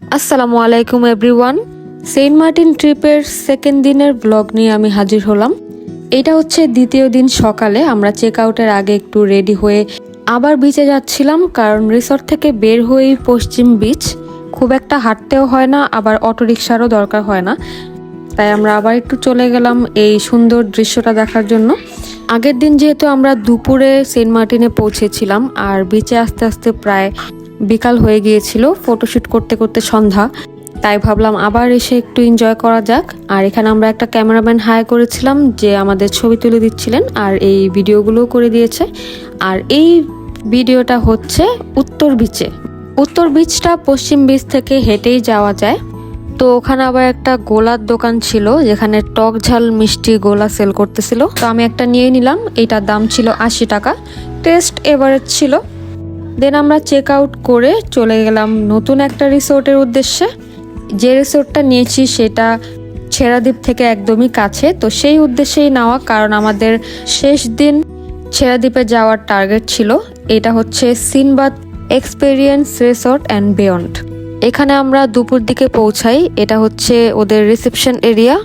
আসসালামু আলাইকুম everyone. Saint Martin ট্রিপের সেকেন্ড দিনের ব্লগ নিয়ে আমি হাজির হলাম। এটা হচ্ছে দ্বিতীয় দিন সকালে আমরা চেক আউটের আগে একটু রেডি হয়ে আবার বিচে যাচ্ছিলাম, কারণ রিসর্ট থেকে বের হয়েই পশ্চিম বিচ, খুব একটা হাঁটতেও হয় না, আবার অটোরিকশারও দরকার হয় না। তাই আমরা আবার একটু চলে গেলাম এই সুন্দর দৃশ্যটা দেখার জন্য। আগের দিন যেহেতু আমরা দুপুরে সেন্ট মার্টিনে পৌঁছেছিলাম আর বিচে আস্তে আস্তে প্রায় বিকাল হয়ে গিয়েছিল, ফটোশ্যুট করতে করতে সন্ধ্যা, তাই ভাবলাম আবার এসে একটু এনজয় করা যাক। আর এখানে আমরা একটা ক্যামেরাম্যান হায়ার করেছিলাম যে আমাদের ছবি তুলে দিচ্ছিলেন আর এই ভিডিওগুলোও করে দিয়েছে। আর এই ভিডিওটা হচ্ছে উত্তর বিচে। উত্তর বিচটা পশ্চিম বিচ থেকে হেঁটেই যাওয়া যায়। তো ওখানে আবার একটা গোলার দোকান ছিল যেখানে টক ঝাল মিষ্টি গোলা সেল করতেছিল, তো আমি একটা নিয়ে নিলাম। এটার দাম ছিল 80 টাকা, টেস্ট এভারেজ ছিল। দেন আমরা চেক আউট করে চলে গেলাম নতুন একটা রিসোর্টের উদ্দেশ্যে। যে রিসোর্টটা নিয়েছি সেটা ছেড়াদ্বীপ থেকে একদমই কাছে, তো সেই উদ্দেশ্যেই নেওয়া, কারণ আমাদের শেষ দিন ছেড়াদ্বীপে যাওয়ার টার্গেট ছিল। এটা হচ্ছে Sinbad experience resort and beyond. এখানে আমরা দুপুর দিকে পৌঁছাই। এটা হচ্ছে ওদের রিসেপশন এরিয়া।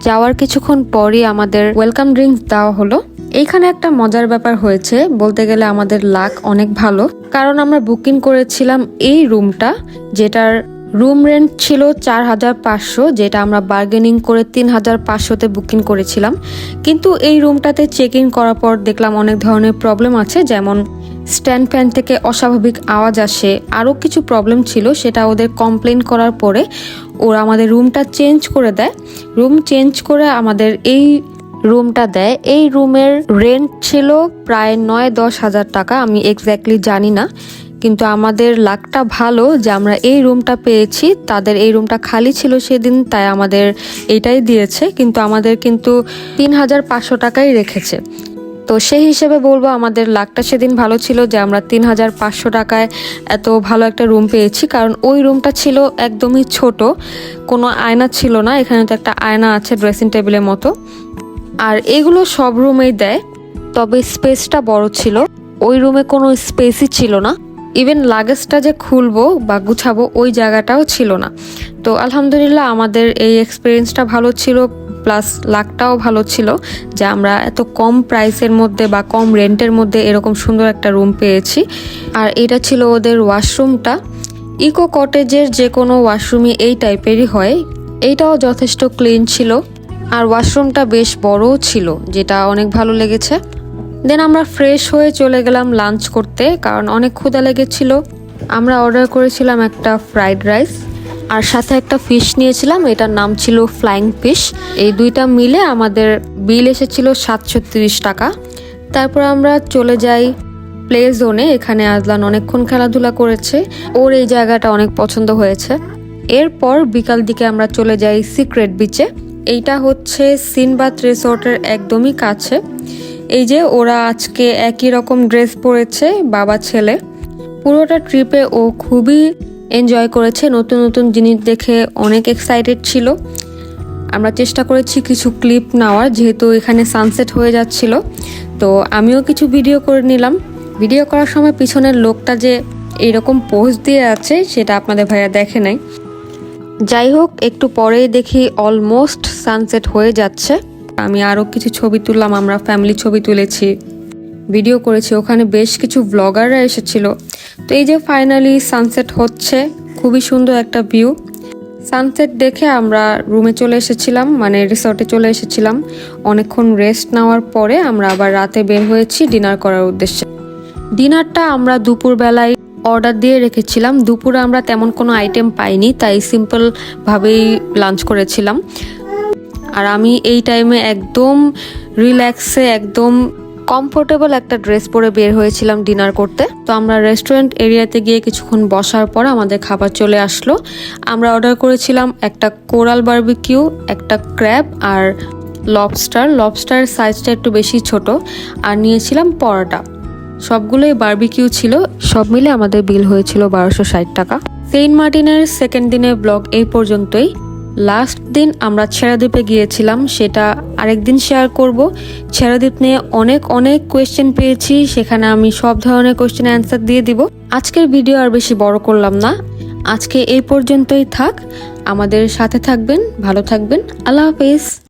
যাওয়ার কিছুক্ষণ পরই আমাদের ওয়েলকাম ড্রিঙ্কস দেওয়া হলো। এইখানে একটা মজার ব্যাপার হয়েছে, বলতে গেলে আমাদের লাক অনেক ভালো, কারণ আমরা বুকিং করেছিলাম এই রুমটা, যেটার রুম রেন্ট ছিল 4500, যেটা আমরা বার্গেনিং করে 3500-তে বুকিং করেছিলাম। কিন্তু এই রুমটাতে চেক ইন করার পর দেখলাম অনেক ধরনের প্রবলেম আছে, যেমন স্ট্যান্ড ফ্যান থেকে অস্বাভাবিক আওয়াজ আসে, আরও কিছু প্রবলেম ছিল। সেটা ওদের কমপ্লেন করার পরে ওরা আমাদের রুমটা চেঞ্জ করে দেয়। রুম চেঞ্জ করে আমাদের এই রুমটা দেয়। এই রুমের রেন্ট ছিল প্রায় 9-10 হাজার টাকা, আমি এক্স্যাক্টলি জানি না, কিন্তু আমাদের লাকটা ভালো যে আমরা এই রুমটা পেয়েছি। তাদের এই রুমটা খালি ছিল সেদিন, তাই আমাদের এইটাই দিয়েছে, কিন্তু আমাদের কিন্তু 3500 টাকাই রেখেছে। তো সেই হিসেবে বলবো আমাদের লাকটা সেদিন ভালো ছিল যে আমরা 3500 টাকায় এত ভালো একটা রুম পেয়েছি, কারণ ওই রুমটা ছিল একদমই ছোট, কোনো আয়না ছিল না। এখানে তো একটা আয়না আছে ড্রেসিং টেবিলের মতো, আর এগুলো সব রুমেই দেয়, তবে স্পেসটা বড় ছিল। ওই রুমে কোনো স্পেসই ছিল না, ইভেন লাগেজটা যে খুলবো বা গুছাবো ওই জায়গাটাও ছিল না। তো আলহামদুলিল্লাহ আমাদের এই এক্সপিরিয়েন্সটা ভালো ছিল, প্লাস লাকটাও ভালো ছিল যে আমরা এত কম প্রাইসের মধ্যে বা কম রেন্টের মধ্যে এরকম সুন্দর একটা রুম পেয়েছি। আর এটা ছিল ওদের ওয়াশরুমটা। ইকো কটেজের যে কোনো ওয়াশরুমই এই টাইপেরই হয়, এইটাও যথেষ্ট ক্লিন ছিল, আর ওয়াশরুমটা বেশ বড়ও ছিল, যেটা অনেক ভালো লেগেছে। দেন আমরা ফ্রেশ হয়ে চলে গেলাম লাঞ্চ করতে, কারণ অনেক ক্ষুধা লেগেছিল। আমরা অর্ডার করেছিলাম একটা ফ্রাইড রাইস আর সাথে একটা ফিশ নিয়েছিলাম, এটার নাম ছিল ফ্লাইং ফিশ। এই দুইটা মিলে আমাদের বিল এসেছিল 730 টাকা। তারপর আমরা চলে যাই প্লে জোনে। এখানে আজলান অনেকক্ষণ খেলাধুলা করেছে, ওর এই জায়গাটা অনেক পছন্দ হয়েছে। এরপর বিকাল দিকে আমরা চলে যাই সিক্রেট বিচে। এইটা হচ্ছে সিনবাদ রিসোর্টের একদমই কাছে। এই যে ওরা আজকে একই রকম ড্রেস পরেছে, বাবা ছেলে। পুরোটা ট্রিপে ও খুবই এনজয় করেছে, নতুন নতুন জিনিস দেখে অনেক এক্সাইটেড ছিল। আমরা চেষ্টা করেছি কিছু ক্লিপ নেওয়ার, যেহেতু এখানে সানসেট হয়ে যাচ্ছিল, তো আমিও কিছু ভিডিও করে নিলাম। ভিডিও করার সময় পিছনের লোকটা যে এইরকম পোজ দিয়ে আছে সেটা আপনাদের ভাইয়া দেখে নাই। যাই হোক, একটু পরেই দেখি অলমোস্ট সানসেট হয়ে যাচ্ছে। আমি আরও কিছু ছবি তুললাম, আমরা ফ্যামিলি ছবি তুলেছি, ভিডিও করেছি। ওখানে বেশ কিছু ব্লগাররা এসেছিল। তো এই যে ফাইনালি সানসেট হচ্ছে, খুবই সুন্দর একটা ভিউ। সানসেট দেখে আমরা রুমে চলে এসেছিলাম, মানে রিসর্টে চলে এসেছিলাম। অনেকক্ষণ রেস্ট নেওয়ার পরে আমরা আবার রাতে বের হয়েছি ডিনার করার উদ্দেশ্যে। ডিনারটা আমরা দুপুরবেলায় অর্ডার দিয়ে রেখেছিলাম। দুপুরে আমরা তেমন কোনো আইটেম পাইনি, তাই সিম্পল ভাবেই লাঞ্চ করেছিলাম। আর আমি এই টাইমে একদম রিল্যাক্সে, একদম কমফোর্টেবল একটা ড্রেস পরে বের হয়েছিলাম ডিনার করতে। তো আমরা রেস্টুরেন্ট এরিয়াতে গিয়ে কিছুক্ষণ বসার পর আমাদের খাবার চলে আসলো। আমরা অর্ডার করেছিলাম একটা কোরাল বারবিকিউ, একটা ক্র্যাব আর লবস্টার সাইজটা একটু বেশি ছোট, আর নিয়েছিলাম পরোটা। সবগুলোই বারবিকিউ ছিল। সব মিলে আমাদের বিল হয়েছিল 1260 টাকা। সেন্ট মার্টিনের সেকেন্ড দিনের ব্লগ এই পর্যন্তই। লাস্ট দিন আমরা ছেড়াদ্বীপে গিয়েছিলাম, সেটা আরেকদিন শেয়ার করব। ছেড়াদ্বীপ নিয়ে অনেক কোয়েশ্চেন পেয়েছি, সেখানে আমি সব ধরনের কোয়েশ্চেনের অ্যান্সার দিয়ে দিব। আজকের ভিডিও আর বেশি বড় করলাম না। আজকে এই পর্যন্তই থাক। আমাদের সাথে থাকবেন, ভালো থাকবেন। আল্লাহ হাফেজ।